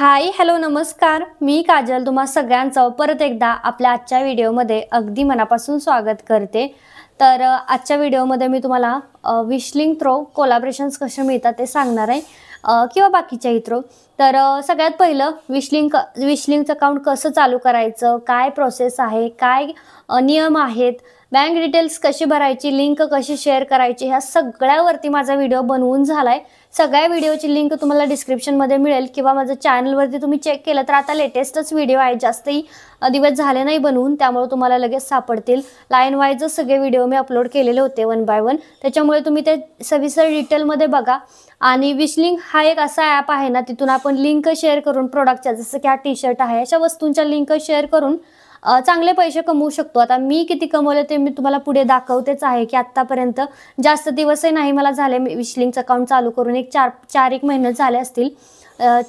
Hi hello नमस्कार, मी काजल तुम्हा सगळ्यांचं परत एकदा आपल्या आजच्या व्हिडिओमध्ये अगदी मनापासून स्वागत करते। तर आजच्या व्हिडिओमध्ये मी तुम्हाला विशलिंग थ्रो कोलॅबोरेशन्स कसे मिळतात ते सांगणार आहे किंवा बाकीच्या थ्रो। तर सगळ्यात पहिलं विशलिंगचं अकाउंट कसं चालू करायचं, काय प्रोसेस आहे, काय नियम आहेत, बँक डिटेल्स कशी भरायची, लिंक कशी शेअर करायची, ह्या सगळ्यावरती माझा व्हिडिओ बनवून झालाय। सगळ्या व्हिडिओची लिंक तुम्हाला डिस्क्रिप्शन मध्ये मिळेल किंवा माझ्या चॅनलवरती तुम्ही चेक केलं तर आता लेटेस्टच व्हिडिओ आहे, जास्तही दिवस झाले नाही बनवून, त्यामुळे तुम्हाला लगेच सापडतील। लाईन वाईज सगळे व्हिडिओ मी अपलोड केलेले होते वन बाय वन, त्याच्यामुळे तुम्ही ते सविस्तर डिटेलमध्ये बघा। आणि विशलिंग हा एक असा ॲप आहे ना, तिथून आपण लिंक शेअर करून प्रोडक्टच्या, जसं की हा टी शर्ट आहे, अशा वस्तूंच्या लिंक शेअर करून चांगले पैसे कमवू शकतो। आता मी किती कमवले ते मी तुम्हाला पुढे दाखवतेच आहे की आतापर्यंत जास्त दिवसही नाही मला झाले विशलिंगचं अकाउंट चालू करून, चार एक महिने झाले असतील,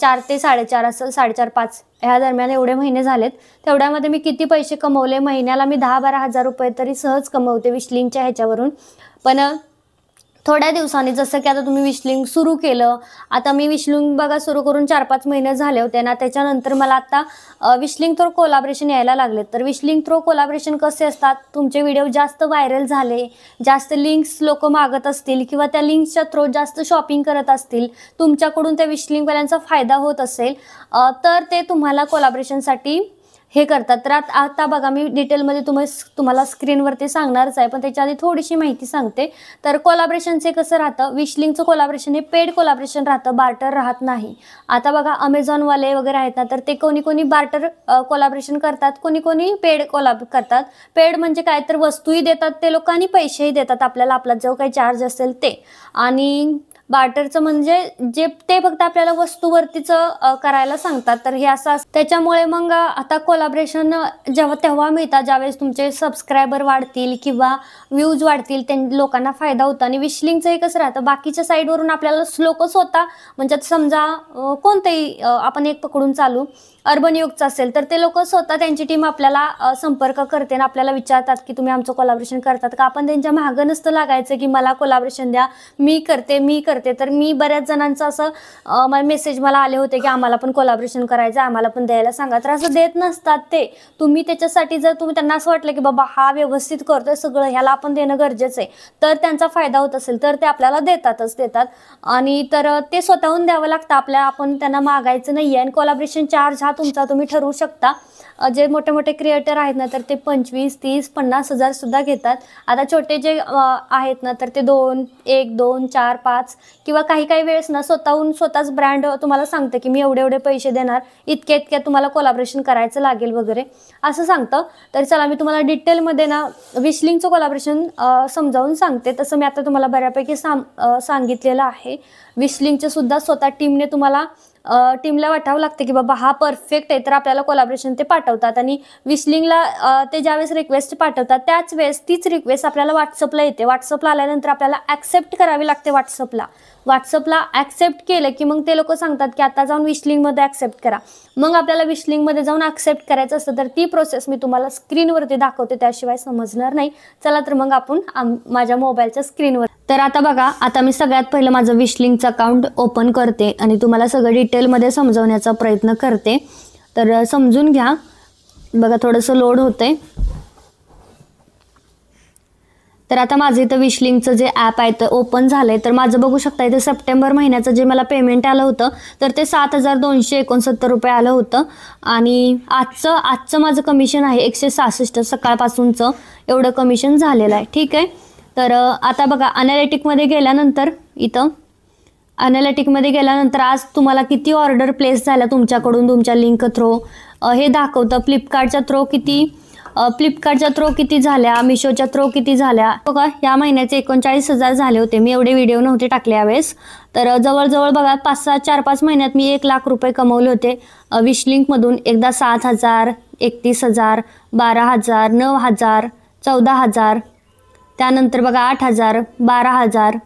4 ते 4.5 असं 4.5-5 ह्या दरम्यान एवढे महिने झालेत। तेवढ्यामध्ये मी किती पैसे कमवले, महिन्याला मी 10-12 हजार रुपये तरी सहज कमवते विशलिंगच्या ह्याच्यावरून। पण थोड्या दिवसांनी, जसं की आता तुम्ही विशलिंग सुरू केलं, आता मी विशलिंग बघा सुरू करून 4-5 महिने झाले होते ना, त्याच्यानंतर मला आता विशलिंग थ्रो कोलॅबोरेशन यायला लागले। तर विशलिंग थ्रो कोलॅबोरेशन कसे असतात, तुमचे व्हिडिओ जास्त व्हायरल झाले, जास्त लिंक्स लोक मागत असतील किंवा त्या लिंक्सच्या थ्रो जास्त शॉपिंग करत असतील, तुमच्याकडून त्या विशलिंगवाल्यांचा फायदा होत असेल, तर ते तुम्हाला कोलॅबोरेशनसाठी हे करतात। तर आता बघा मी डिटेलमध्ये तुम्हाला स्क्रीनवरती सांगणारच आहे, पण त्याच्या आधी थोडीशी माहिती सांगते। तर कोलॅबोरेशनचे कसं राहतं, विशलिंगचं कोलॅबोरेशन हे पेड कोलॅबोरेशन राहतं, बार्टर राहत नाही। आता बघा अमेझॉनवाले वगैरे आहेत ना, तर ते कोणी बार्टर कोलॅबोरेशन करतात, कोणी पेड कोलॅब करतात। पेड म्हणजे काय, तर वस्तूही देतात ते लोक आणि पैसेही देतात आपल्याला, आपला जो काही चार्ज असेल ते। आणि बार्टरचं म्हणजे जे ते फक्त आपल्याला वस्तूवरतीच करायला सांगतात। तर हे असं त्याच्यामुळे मग आता कोलॅबोरेशन तेव्हा मिळतात ज्यावेळेस तुमचे सबस्क्रायबर वाढतील किंवा व्ह्यूज वाढतील, लोकांना फायदा होतो। आणि विशलिंगचं हे कसं राहतं, बाकीच्या साईडवरून आपल्याला लोक स्वतः, म्हणजे समजा कोणतेही आपण एक पकडून चालू अर्बन युगचं असेल, तर ते लोक स्वतः त्यांची टीम आपल्याला संपर्क करते आणि आपल्याला विचारतात की तुम्ही आमचं कोलॅबोरेशन करतात का। आपण त्यांच्या मागं नसतं लागायचं की मला कोलॅबोरेशन द्या, मी करते। तर मी बऱ्याच जणांचं असं मेसेज मला आले होते की आम्हाला पण कोलॅबोरेशन करायचं, आम्हाला पण द्यायला सांगा। तर असं देत नसतात ते। तुम्ही त्याच्यासाठी जर तुम्ही त्यांना असं वाटलं की बाबा हा व्यवस्थित करतोय सगळं, ह्याला आपण देणं गरजेचं आहे, तर त्यांचा फायदा होत असेल तर ते आपल्याला देतात। आणि तर ते स्वतःहून द्यावं लागतं आपल्याला, आपण त्यांना मागायचं नाहीये। आणि कोलॅबोरेशन चार्ज हा तुमचा तुम्ही ठरवू शकता। जे मोठे क्रिएटर आहेत ना, तर ते 25, 30, 50 हजार सुद्धा घेतात। आता छोटे जे आहेत ना, तर ते 2, 1, 2, 4, 5 किंवा काही वेळेस ना स्वतःच ब्रँड तुम्हाला सांगते की मी एवढे पैसे देणार, इतक्या तुम्हाला कोलॅबोरेशन करायचं लागेल वगैरे असं सांगतं। तर चला मी तुम्हाला डिटेलमध्ये ना विशलिंगचं कोलॅबोरेशन समजावून सांगते। तसं मी आता तुम्हाला बऱ्यापैकी सांगितलेलं आहे। विशलिंगचे सुद्धा स्वतः टीमने तुम्हाला टीमला वाटावं लागतं की बाबा हा परफेक्ट आहे, तर आपल्याला कोलॅबोरेशन ते पाठवतात। आणि विशलिंगला ते ज्यावेळेस रिक्वेस्ट पाठवतात त्याच वेळेस तीच रिक्वेस्ट आपल्याला व्हॉट्सअपला येते। व्हॉट्सअपला आल्यानंतर आपल्याला ॲक्सेप्ट करावी लागते। व्हॉट्सअपला ॲक्सेप्ट केलं की मग ते लोक सांगतात की आता जाऊन विशलिंगमध्ये ॲक्सेप्ट करा। मग आपल्याला विशलिंगमध्ये जाऊन ॲक्सेप्ट करायचं असतं, तर ती प्रोसेस मी तुम्हाला स्क्रीनवरती दाखवते, त्याशिवाय समजणार नाही। चला तर मग आपण माझ्या मोबाईलच्या स्क्रीनवर, तर आता बघा, आता मी सगळ्यात पहिलं माझं विशलिंगचं अकाउंट ओपन करते आणि तुम्हाला सगळं डिटेलमध्ये समजवण्याचा प्रयत्न करते। तर समजून घ्या, बघा थोडंसं लोड होतंय। तर आता माझं इथं विशलिंगचं जे ॲप आहे ते ओपन झालंय। तर माझं बघू शकता इथं सप्टेंबर महिन्याचं जे मला पेमेंट आलं होतं, तर ते 7,269 रुपये आलं होतं। आणि आजचं माझं कमिशन आहे 166, सकाळपासूनचं एवढं कमिशन झालेलं आहे, ठीक आहे। तर आता बघा अनॅलिटिकमध्ये गेल्यानंतर आज तुम्हाला किती ऑर्डर प्लेस झाल्या तुमच्याकडून तुमच्या लिंक थ्रो हे दाखवतं। फ्लिपकार्टच्या थ्रो किती झाल्या, मिशोच्या थ्रो किती झाल्या बघा। या महिन्याचे 39,000 झाले होते, मी एवढे व्हिडिओ नव्हते टाकले यावेळेस। तर जवळजवळ बघा 4-5 महिन्यात मी 1 लाख रुपये कमवले होते विशलिंगमधून। एकदा 7,000, 31,000, 12,000, 9,000, 14,000, त्यानंतर बघा 8,000, 12,000,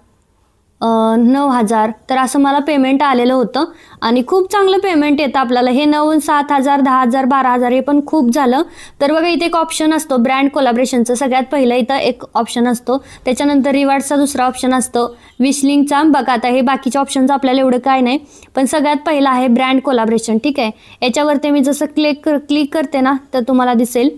9,000 तर असं मला पेमेंट आलेलं होतं आणि खूप चांगलं पेमेंट येतं आपल्याला. हे 9, 7,000, 10,000, 12,000 हे पण खूप झालं. तर बघा इथे एक ऑप्शन असतो ब्रँड कोलॅबरेशनचं. सगळ्यात पहिलं इथं एक ऑप्शन असतो, त्याच्यानंतर रिवॉर्डचा दुसरा ऑप्शन असतो, विशलिंगचा. बघा आता हे बाकीचे ऑप्शनचं आपल्याला एवढं काय नाही, पण सगळ्यात पहिलं आहे ब्रँड कोलॅबरेशन. ठीक आहे, याच्यावरती मी जसं क्लिक करते ना तर तुम्हाला दिसेल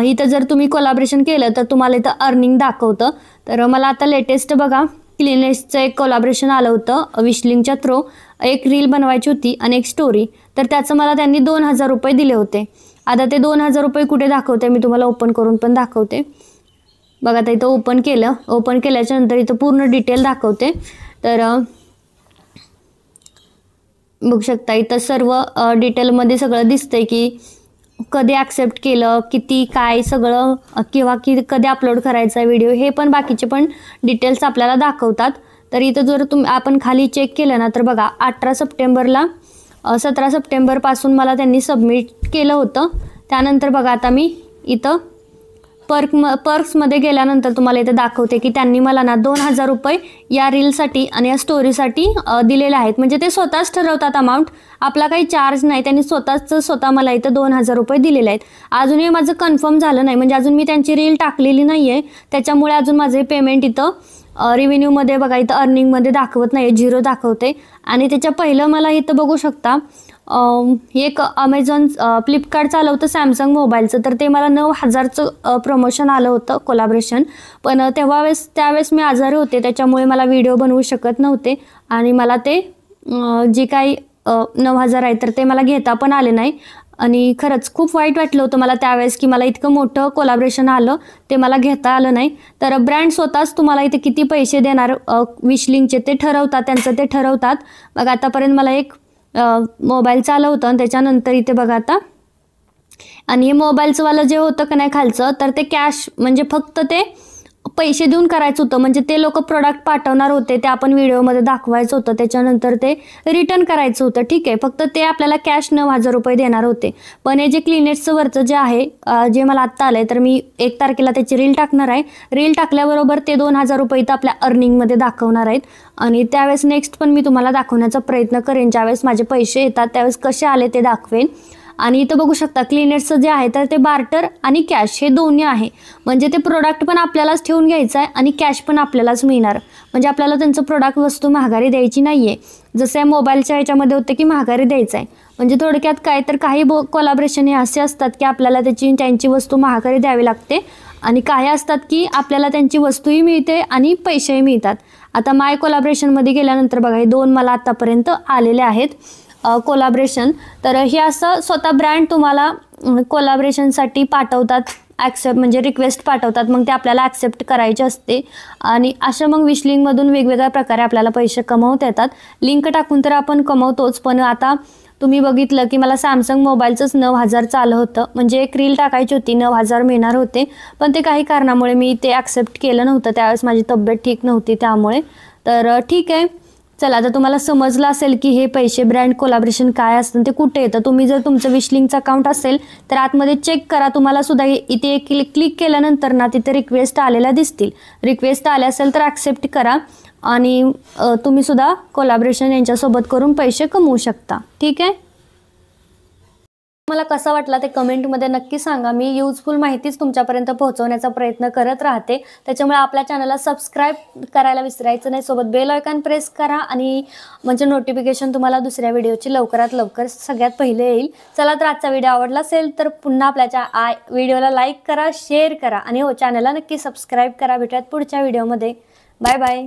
इथं जर तुम्ही कोलॅबरेशन केलं तर तुम्हाला इथं अर्निंग दाखवतं. तर मला आता लेटेस्ट बघा क्लिनेसचं एक कोलॅबरेशन आलं होतं विशलिंगच्या थ्रू. एक रील बनवायची होती आणि एक स्टोरी, तर त्याचं मला त्यांनी 2,000 रुपये दिले होते. आता ते 2,000 रुपये कुठे दाखवते मी तुम्हाला ओपन करून पण दाखवते. बघा आता इथं ओपन केलं, ओपन केल्याच्या नंतर इथं पूर्ण डिटेल दाखवते. तर बघू शकता इथं सर्व डिटेलमध्ये सगळं दिसतंय की कधी ॲक्सेप्ट केलं, किती काय सगळं, किंवा कधी अपलोड करायचा व्हिडिओ, हे पण बाकीचे पण डिटेल्स आपल्याला दाखवतात. तर इथं जर आपण खाली चेक केलं ना तर बघा 18 सप्टेंबरला 17 सप्टेंबरपासून मला त्यांनी सबमिट केलं होतं. त्यानंतर बघा आता मी इथं पर्क्समध्ये गेल्यानंतर तुम्हाला इथं दाखवते की त्यांनी मला ना 2,000 रुपये या रीलसाठी आणि या स्टोरीसाठी दिलेले आहेत. म्हणजे ते स्वतःच ठरवतात अमाऊंट, आपला काही चार्ज नाही, त्यांनी स्वतः मला इथं 2,000 रुपये दिलेले आहेत. अजूनही माझं कन्फर्म झालं नाही, म्हणजे अजून मी त्यांची रील टाकलेली नाही आहे, त्याच्यामुळे अजून माझे पेमेंट इथं रिव्हेन्यूमध्ये बघा इथं अर्निंगमध्ये दाखवत नाही, 0 दाखवते. आणि त्याच्या पहिलं मला इथं बघू शकता एक अमेझॉन फ्लिपकार्ट चालवतं सॅमसंग मोबाईलचं, तर ते मला 9,000चं प्रमोशन आलं होतं कोलॅबरेशन. पण त्यावेळेस मी आजारी होते, त्याच्यामुळे मला व्हिडिओ बनवू शकत नव्हते आणि मला ते जे काही 9,000 आहे तर ते मला घेता पण आले नाही. आणि खरंच खूप वाईट वाटलं होतं मला त्यावेळेस की मला इतकं मोठं कोलॅबरेशन आलं ते मला घेता आलं नाही. तर ब्रँड स्वतःच तुम्हाला इथे किती पैसे देणार विशलिंगचे ते ठरवतात, त्यांचं ते ठरवतात. बघा आतापर्यंत मला एक मोबाईल चालू होतं आणि त्याच्यानंतर इथे बघा आता, आणि हे मोबाईलचं वाला जे होतं का नाही खालचं, तर ते कॅश म्हणजे फक्त ते पैसे देऊन करायचं होतं. म्हणजे ते लोक प्रोडक्ट पाठवणार होते, ते आपण व्हिडिओमध्ये दाखवायचं होतं, त्याच्यानंतर ते रिटर्न करायचं होतं. ठीक आहे, फक्त ते आपल्याला कॅश 9,000 रुपये देणार होते. पण हे जे क्लिनेसचं वरचं जे आहे जे मला आत्ता आलं आहे, तर मी 1 तारखेला त्याची रील टाकणार आहे. रील टाकल्याबरोबर ते 2,000 रुपये इथं आपल्या अर्निंगमध्ये दाखवणार आहेत. आणि त्यावेळेस नेक्स्ट पण मी तुम्हाला दाखवण्याचा प्रयत्न करेन, ज्यावेळेस माझे पैसे येतात त्यावेळेस कसे आले ते दाखवेन. आणि इथं बघू शकता क्लिनेसचं जे आहे तर ते बार्टर आणि कॅश हे दोन्ही आहे. म्हणजे ते प्रोडक्ट पण आपल्यालाच ठेवून घ्यायचं आहे आणि कॅश पण आपल्यालाच मिळणार. म्हणजे आपल्याला त्यांचं प्रोडक्ट वस्तू महागारी द्यायची नाही आहे, जसं या मोबाईलच्या ह्याच्यामध्ये होते की महागारी द्यायचं आहे. म्हणजे थोडक्यात काय, तर काही कोलॅबरेशन हे असे असतात की आपल्याला त्यांची वस्तू महागारी द्यावी लागते, आणि काही असतात की आपल्याला त्यांची वस्तूही मिळते आणि पैसेही मिळतात. आता माय कोलॅबरेशनमध्ये गेल्यानंतर बघा हे 2 मला आत्तापर्यंत आलेले आहेत कोलॅबरेशन. तर हे असं स्वतः ब्रँड तुम्हाला कोलॅबरेशनसाठी पाठवतात, ॲक्सेप्ट म्हणजे रिक्वेस्ट पाठवतात, मग ते आपल्याला ॲक्सेप्ट करायचे असते. आणि अशा मग विशलिंगमधून वेगवेगळ्या प्रकारे आपल्याला पैसे कमवता येतात. लिंक टाकून तर आपण कमवतोच, पण आता तुम्ही बघितलं की मला सॅमसंग मोबाईलचंच 9,000चं आलं होतं. म्हणजे एक रील टाकायची होती, 9,000 मिळणार होते, पण ते काही कारणामुळे मी ते ॲक्सेप्ट केलं नव्हतं. त्यावेळेस माझी तब्येत ठीक नव्हती त्यामुळे. तर ठीक आहे, चला आता तुम्हाला समजलं असेल की हे पैसे ब्रँड कोलॅबरेशन काय असतं, ते कुठे येतं. तुम्ही जर तुमचं विशलिंगचं अकाउंट असेल तर आतमध्ये चेक करा, तुम्हाला सुद्धा इथे क्लिक केल्यानंतर ना तिथे रिक्वेस्ट आलेल्या दिसतील. रिक्वेस्ट आल्या असेल तर ॲक्सेप्ट करा आणि तुम्ही सुद्धा कोलॅबरेशन यांच्यासोबत करून पैसे कमवू शकता. ठीक आहे, मला कसा वाटला ते कमेंटमध्ये नक्की सांगा. मी युजफुल माहितीच तुमच्यापर्यंत पोहोचवण्याचा प्रयत्न करत राहते, त्याच्यामुळे आपल्या चॅनलला सबस्क्राईब करायला विसरायचं नाही. सोबत बेल आयकॉन प्रेस करा, आणि म्हणजे नोटिफिकेशन तुम्हाला दुसऱ्या व्हिडिओची लवकरात लवकर सगळ्यात पहिले येईल. चला तर आजचा व्हिडिओ आवडला असेल तर पुन्हा आपल्या व्हिडिओला लाईक करा, शेअर करा, आणि हो चॅनलला नक्की सबस्क्राईब करा. भेटूयात पुढच्या व्हिडिओमध्ये. Bye bye.